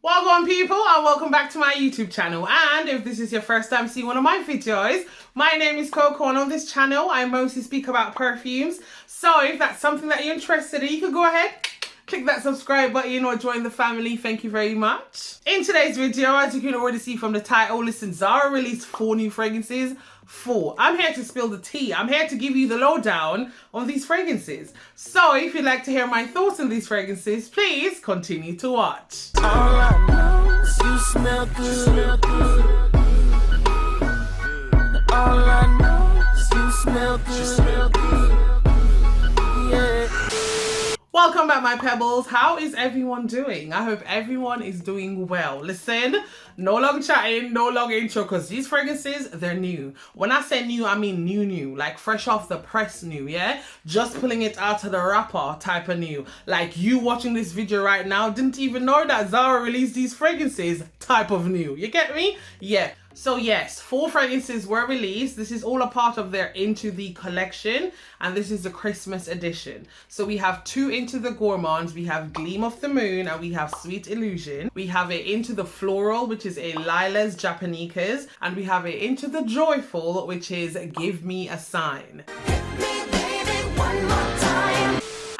Welcome people and welcome back to my YouTube channel, and if this is your first time seeing one of my videos, my name is Coco and on this channel I mostly speak about perfumes. So if that's something that you're interested in, you can go ahead, click that subscribe button or join the family. Thank you very much. In today's video, as you can already see from the title, listen, Zara released 4 new fragrances. 4. I'm here to spill the tea. I'm here to give you the lowdown on these fragrances. So if you'd like to hear my thoughts on these fragrances, please continue to watch. All I know is you smell good. All I know is you smell good. Yeah. Welcome back, my pebbles. How is everyone doing? I hope everyone is doing well. Listen, no long chatting, no long intro, because these fragrances, they're new. When I say new, I mean new, like fresh off the press new, yeah? Just pulling it out of the wrapper type of new. Like you watching this video right now didn't even know that Zara released these fragrances type of new. You get me? Yeah. So yes, 4 fragrances were released. This is all a part of their Into the collection, and this is the Christmas edition. So we have 2 Into the Gourmands, we have Gleam of the Moon, and we have Sweet Illusion. We have a Into the Floral, which is a Laylas Japanicas, and we have a Into the Joyful, which is Give Me a Sign.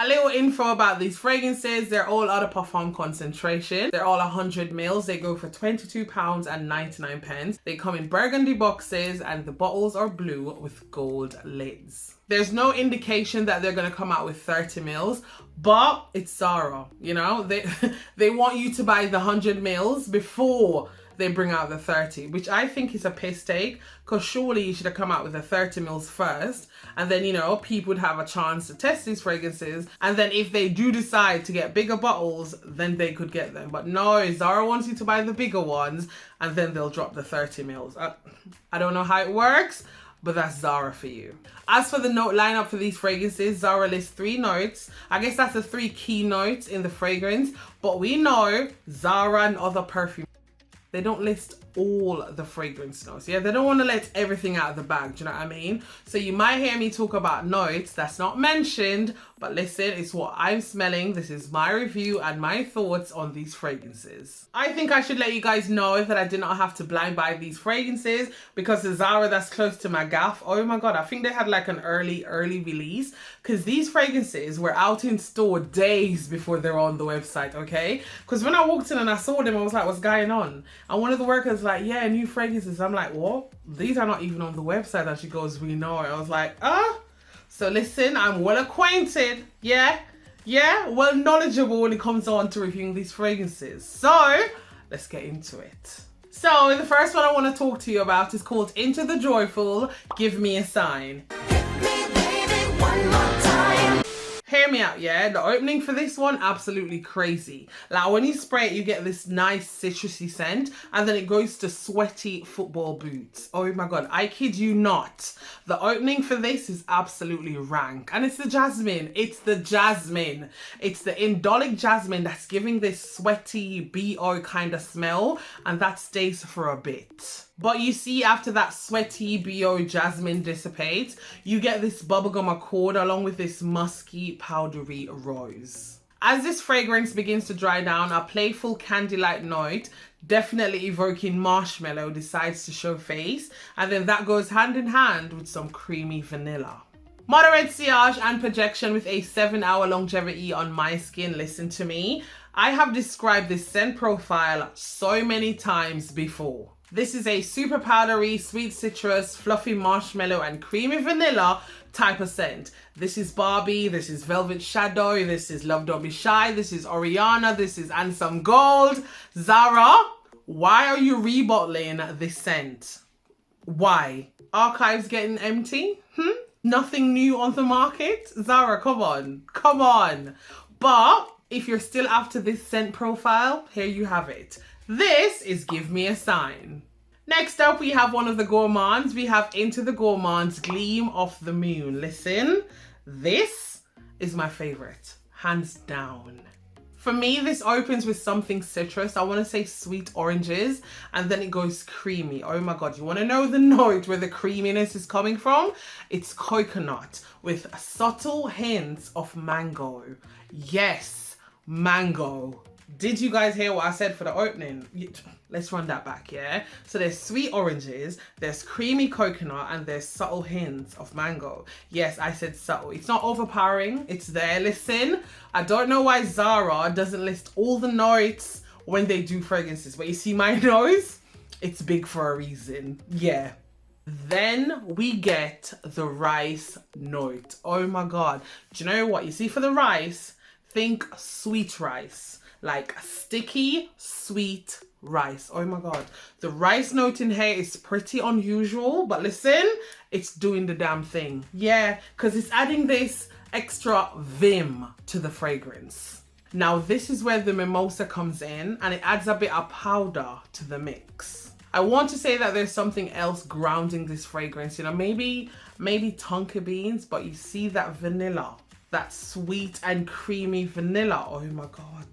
A little info about these fragrances. They're all out of PERFUME concentration. They're all 100 mils. They go for £22.99. They come in burgundy boxes and the bottles are blue with gold lids. There's no indication that they're going to come out with 30 mils, but it's Zara, you know? They want you to buy the 100 mils before they bring out the 30, which I think is a piss take, because surely you should have come out with the 30 mils first, and then, you know, people would have a chance to test these fragrances, and then if they do decide to get bigger bottles, then they could get them. But no, Zara wants you to buy the bigger ones, and then they'll drop the 30 mils. I don't know how it works, but that's Zara for you. As for the note lineup for these fragrances, Zara lists 3 notes. I guess that's the 3 key notes in the fragrance, but we know Zara and other perfume, they don't list all the fragrance notes. Yeah, they don't want to let everything out of the bag. Do you know what I mean? So you might hear me talk about notes that's not mentioned, but listen, it's what I'm smelling. This is my review and my thoughts on these fragrances. I think I should let you guys know that I did not have to blind buy these fragrances because the Zara that's close to my gaff, oh my God, I think they had like an early release, because these fragrances were out in store days before they're on the website, okay? Because when I walked in and I saw them, I was like, what's going on? And one of the workers like, yeah, new fragrances. I'm like, what? These are not even on the website. And she goes, we know it. I was like, So listen, I'm well acquainted, yeah, well knowledgeable when it comes on to reviewing these fragrances. So let's get into it. So the first one I want to talk to you about is called Into the Joyful, Give Me a Sign. Hit me, baby, one more time. Hear me out, yeah? The opening for this one, absolutely crazy. Like when you spray it, you get this nice citrusy scent, and then it goes to sweaty football boots. Oh my God, I kid you not. The opening for this is absolutely rank. And it's the jasmine. It's the jasmine. It's the indolic jasmine that's giving this sweaty BO kind of smell, and that stays for a bit. But you see, after that sweaty BO jasmine dissipates, you get this bubblegum accord along with this musky, powdery rose. As this fragrance begins to dry down, a playful candy-like note, definitely evoking marshmallow, decides to show face, and then that goes hand in hand with some creamy vanilla. Moderate sillage and projection with a 7-hour longevity on my skin. Listen to me. I have described this scent profile so many times before. This is a super powdery, sweet citrus, fluffy marshmallow, and creamy vanilla type of scent. This is Barbie, this is Velvet Shadow, this is Love Don't Be Shy, this is Oriana, this is Ansem Gold. Zara, why are you rebottling this scent? Why? Archives getting empty? Nothing new on the market? Zara, come on. But if you're still after this scent profile, here you have it. This is Give Me a Sign. Next up, we have one of the gourmands. We have Into the Gourmands, Gleam of the Moon. Listen, this is my favorite, hands down. For me, this opens with something citrus. I want to say sweet oranges, and then it goes creamy. Oh my God, you want to know the note where the creaminess is coming from? It's coconut with subtle hints of mango. Yes, mango. Did you guys hear what I said for the opening? Let's run that back, yeah? So there's sweet oranges, there's creamy coconut, and there's subtle hints of mango. Yes, I said subtle. It's not overpowering, it's there. Listen, I don't know why Zara doesn't list all the notes when they do fragrances, but you see my nose? It's big for a reason, yeah. Then we get the rice note. Oh my God. Do you know what? You see, for the rice, think sweet rice, like sticky, sweet rice. Oh my God. The rice note in here is pretty unusual, but listen, it's doing the damn thing. Yeah, because it's adding this extra vim to the fragrance. Now, this is where the mimosa comes in, and it adds a bit of powder to the mix. I want to say that there's something else grounding this fragrance, you know, maybe tonka beans, but you see that vanilla, that sweet and creamy vanilla. Oh my God.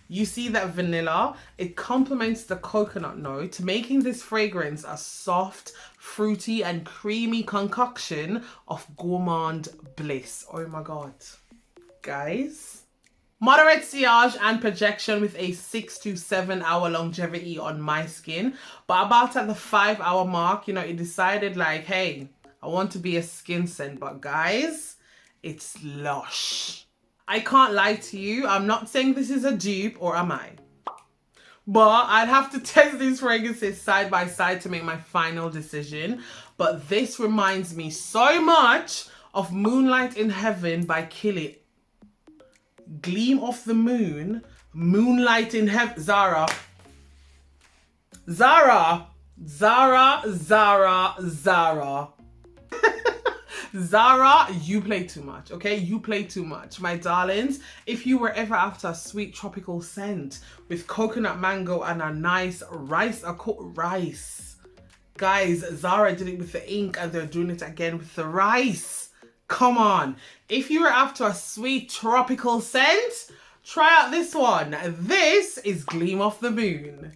You see that vanilla, it complements the coconut note, making this fragrance a soft, fruity and creamy concoction of gourmand bliss. Oh my God. Guys. Moderate sillage and projection with a 6 to 7 hour longevity on my skin. But about at the 5 hour mark, you know, it decided like, hey, I want to be a skin scent. But guys, it's lush. I can't lie to you. I'm not saying this is a dupe, or am I? But I'd have to test these fragrances side by side to make my final decision. But this reminds me so much of Moonlight in Heaven by Killy. Gleam of the Moon, Moonlight in Heaven, Zara, Zara, you play too much, okay? You play too much. My darlings, if you were ever after a sweet tropical scent with coconut mango and a nice rice, guys, Zara did it with the ink and they're doing it again with the rice. Come on. If you were after a sweet tropical scent, try out this one. This is Gleam of the Moon.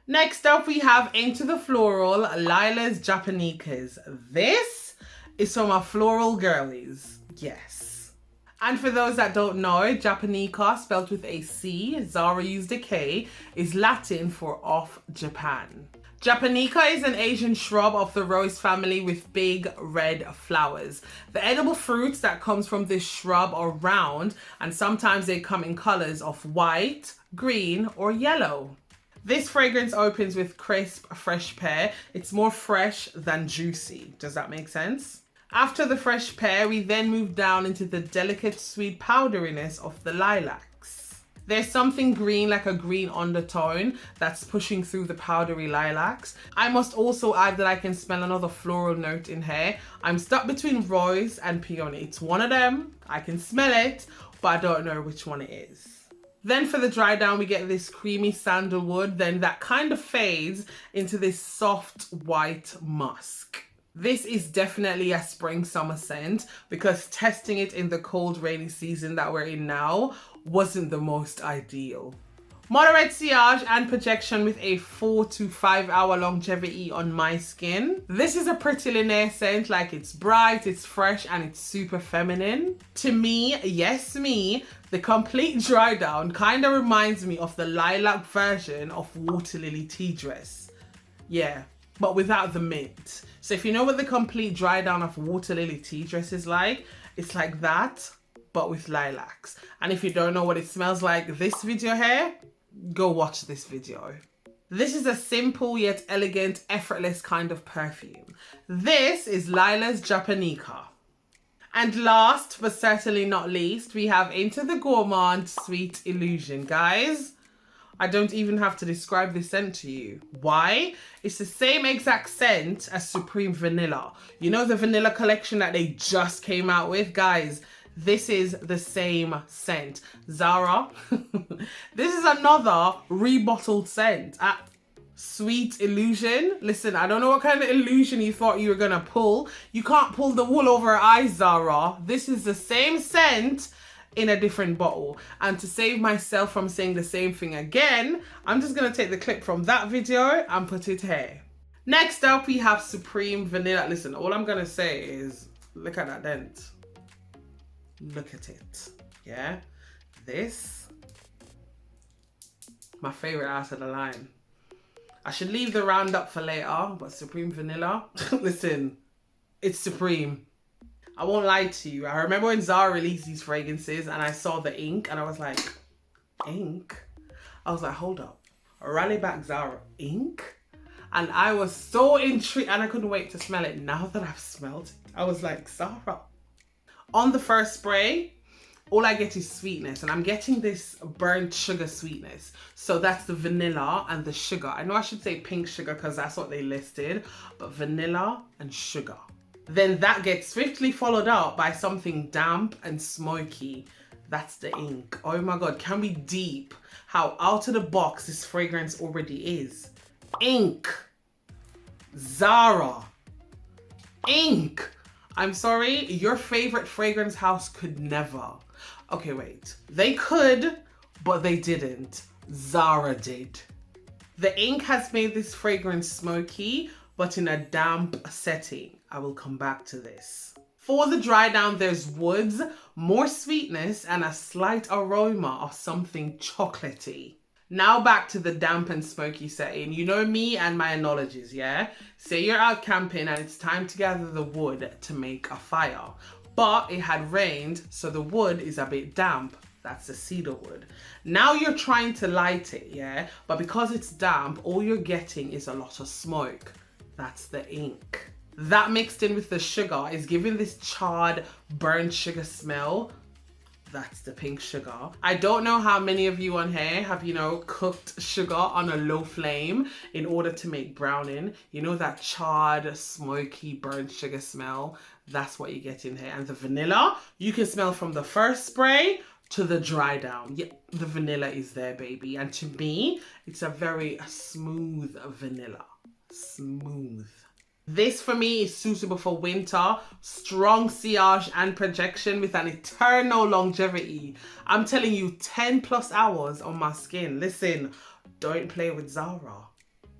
Next up, we have Into the Floral, Laylas Japanicas. This is from our floral girlies. Yes. And for those that don't know, Japanica, spelled with a C, Zara used a K, is Latin for off Japan. Japanica is an Asian shrub of the rose family with big red flowers. The edible fruits that comes from this shrub are round, and sometimes they come in colors of white, green, or yellow. This fragrance opens with crisp, fresh pear. It's more fresh than juicy. Does that make sense? After the fresh pear, we then move down into the delicate sweet powderiness of the lilacs. There's something green, like a green undertone, that's pushing through the powdery lilacs. I must also add that I can smell another floral note in here. I'm stuck between rose and peony. It's one of them. I can smell it, but I don't know which one it is. Then for the dry down, we get this creamy sandalwood, then that kind of fades into this soft white musk. This is definitely a spring summer scent because testing it in the cold rainy season that we're in now wasn't the most ideal. Moderate sillage and projection with a 4 to 5 hour longevity on my skin. This is a pretty linear scent, like it's bright, it's fresh, and it's super feminine. To me, yes me, the complete dry down kind of reminds me of the lilac version of Water Lily Tea Dress. Yeah, but without the mint. So if you know what the complete dry down of Water Lily Tea Dress is like, it's like that, but with lilacs. And if you don't know what it smells like this video here, go watch this video. This is a simple yet elegant, effortless kind of perfume. This is Laylas Japanica. And last, but certainly not least, we have Into the Gourmand Sweet Illusion. Guys, I don't even have to describe this scent to you. Why? It's the same exact scent as Supreme Vanilla. You know the vanilla collection that they just came out with? Guys, this is the same scent. Zara, this is another rebottled scent. Sweet Illusion. Listen, I don't know what kind of illusion you thought you were gonna pull. You can't pull the wool over her eyes, Zara. This is the same scent in a different bottle. And to save myself from saying the same thing again, I'm just gonna take the clip from that video and put it here. Next up, we have Supreme Vanilla. Listen, all I'm gonna say is, look at that dent. Look at it, yeah? This My favorite out of the line. I should leave the Roundup for later, but Supreme Vanilla, listen, it's Supreme. I won't lie to you. I remember when Zara released these fragrances and I saw the ink and I was like, ink? I was like, hold up. Rally back Zara, ink? And I was so intrigued and I couldn't wait to smell it. Now that I've smelled it, I was like, Zara. On the first spray, all I get is sweetness, and I'm getting this burnt sugar sweetness. So that's the vanilla and the sugar. I know I should say pink sugar because that's what they listed, but vanilla and sugar. Then that gets swiftly followed up by something damp and smoky. That's the ink. Oh my God, can we deep how out of the box this fragrance already is? Ink. Zara. Ink. I'm sorry, your favorite fragrance house could never. Okay, wait. They could, but they didn't. Zara did. The ink has made this fragrance smoky, but in a damp setting. I will come back to this. For the dry down, there's woods, more sweetness, and a slight aroma of something chocolatey. Now back to the damp and smoky setting. You know me and my analogies, yeah? Say you're out camping and it's time to gather the wood to make a fire. But it had rained, so the wood is a bit damp. That's the cedar wood. Now you're trying to light it, yeah? But because it's damp, all you're getting is a lot of smoke. That's the ink. That mixed in with the sugar is giving this charred, burnt sugar smell. That's the pink sugar. I don't know how many of you on here have, cooked sugar on a low flame in order to make browning. You know that charred, smoky, burnt sugar smell? That's what you get in here. And the vanilla, you can smell from the first spray to the dry down. Yeah, the vanilla is there, baby. And to me, it's a very smooth vanilla. Smooth. This for me is suitable for winter, strong sillage and projection with an eternal longevity. I'm telling you, 10 plus hours on my skin. Listen, don't play with Zara.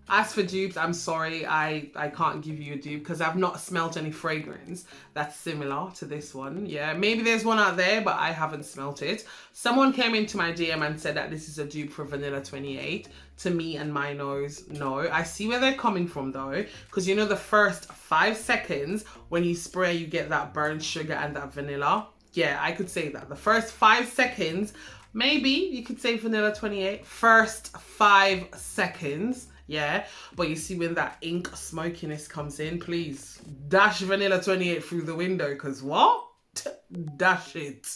As for dupes, I'm sorry, I can't give you a dupe because I've not smelt any fragrance that's similar to this one. Yeah, maybe there's one out there, but I haven't smelt it. Someone came into my DM and said that this is a dupe for Vanilla 28. To me and my nose, no. I see where they're coming from though, because you know the first 5 seconds when you spray, you get that burnt sugar and that vanilla. Yeah, I could say that. The first 5 seconds, maybe you could say Vanilla 28. First 5 seconds. Yeah, but you see when that ink smokiness comes in, please dash Vanilla 28 through the window, because what? Dash it.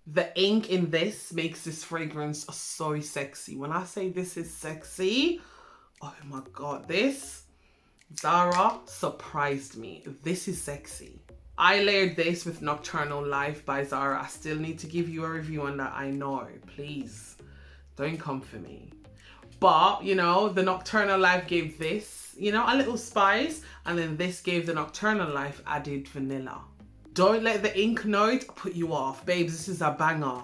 The ink in this makes this fragrance so sexy. When I say this is sexy, oh my God, this Zara surprised me. This is sexy. I layered this with Nocturnal Life by Zara. I still need to give you a review on that, I know. Please, don't come for me. But, the Nocturnal Life gave this, a little spice. And then this gave the Nocturnal Life added vanilla. Don't let the ink note put you off. Babes, this is a banger.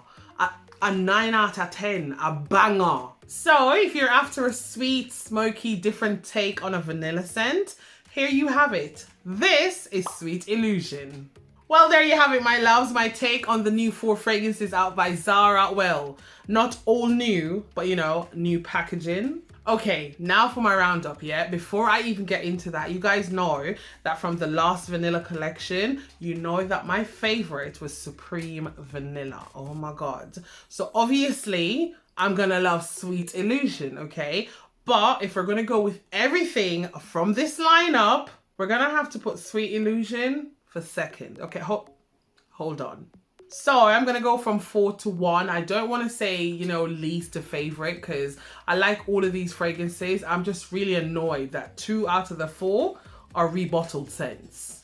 A 9 out of 10. A banger. So, if you're after a sweet, smoky, different take on a vanilla scent, here you have it. This is Sweet Illusion. Well, there you have it, my loves. My take on the new 4 fragrances out by Zara. Well, not all new, but new packaging. Okay, now for my roundup, yeah? Before I even get into that, you guys know that from the last vanilla collection, you know that my favorite was Supreme Vanilla. Oh my God. So obviously, I'm gonna love Sweet Illusion, okay? But if we're gonna go with everything from this lineup, we're gonna have to put Sweet Illusion for second. Okay, hold on. So I'm gonna go from 4 to 1. I don't want to say, least to favorite because I like all of these fragrances. I'm just really annoyed that 2 out of the 4 are rebottled scents.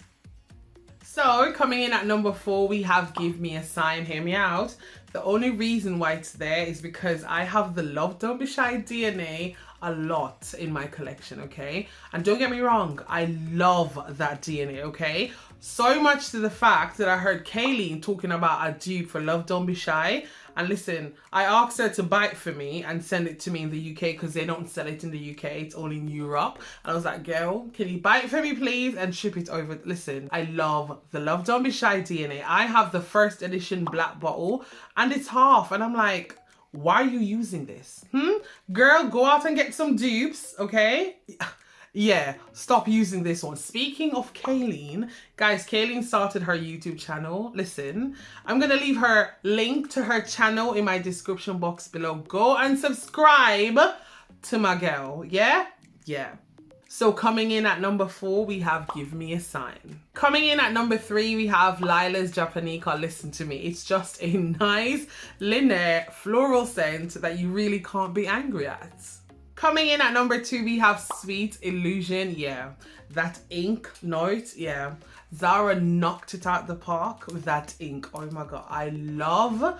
So coming in at number 4, we have Give Me a Sign, Hear Me Out. The only reason why it's there is because I have the Love Don't Be Shy DNA a lot in my collection, okay? And don't get me wrong, I love that DNA, okay? So much to the fact that I heard Kayleen talking about a dupe for Love Don't Be Shy. And listen, I asked her to buy it for me and send it to me in the UK because they don't sell it in the UK. It's only in Europe. And I was like, girl, can you buy it for me, please? And ship it over. Listen, I love the Love Don't Be Shy DNA. I have the first edition black bottle and it's half. And I'm like, Why are you using this? Girl, go out and get some dupes, okay? Yeah, stop using this one. Speaking of Kayleen, guys, Kayleen started her YouTube channel. Listen, I'm going to leave her link to her channel in my description box below. Go and subscribe to my girl, yeah? Yeah. So coming in at number 4, we have Give Me a Sign. Coming in at number 3, we have Laylas Japanica, Listen to Me. It's just a nice linear floral scent that you really can't be angry at. Coming in at number 2, we have Sweet Illusion. Yeah, that ink note, yeah. Zara knocked it out the park with that ink. Oh my God, I love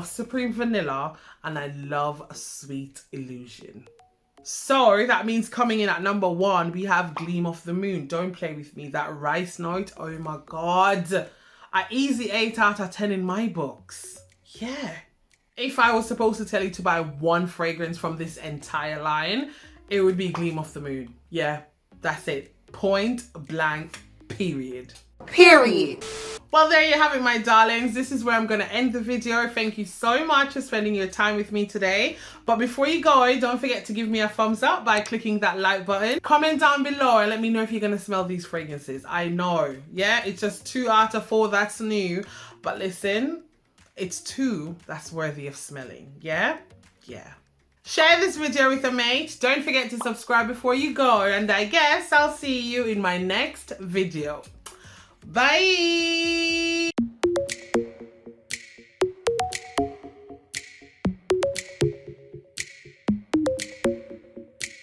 Supreme Vanilla, and I love Sweet Illusion. So that means coming in at number 1, we have Gleam of the Moon. Don't play with me. That rice note, oh my God. I easy 8 out of 10 in my books. Yeah. If I was supposed to tell you to buy one fragrance from this entire line, it would be Gleam of the Moon. Yeah, that's it. Point blank, period. Period. Well, there you have it, my darlings. This is where I'm going to end the video. Thank you so much for spending your time with me today. But before you go, don't forget to give me a thumbs up by clicking that like button. Comment down below and let me know if you're going to smell these fragrances. I know, yeah, it's just 2 out of 4 that's new. But listen, it's 2 that's worthy of smelling, yeah? Yeah. Share this video with a mate. Don't forget to subscribe before you go. And I guess I'll see you in my next video. Bye.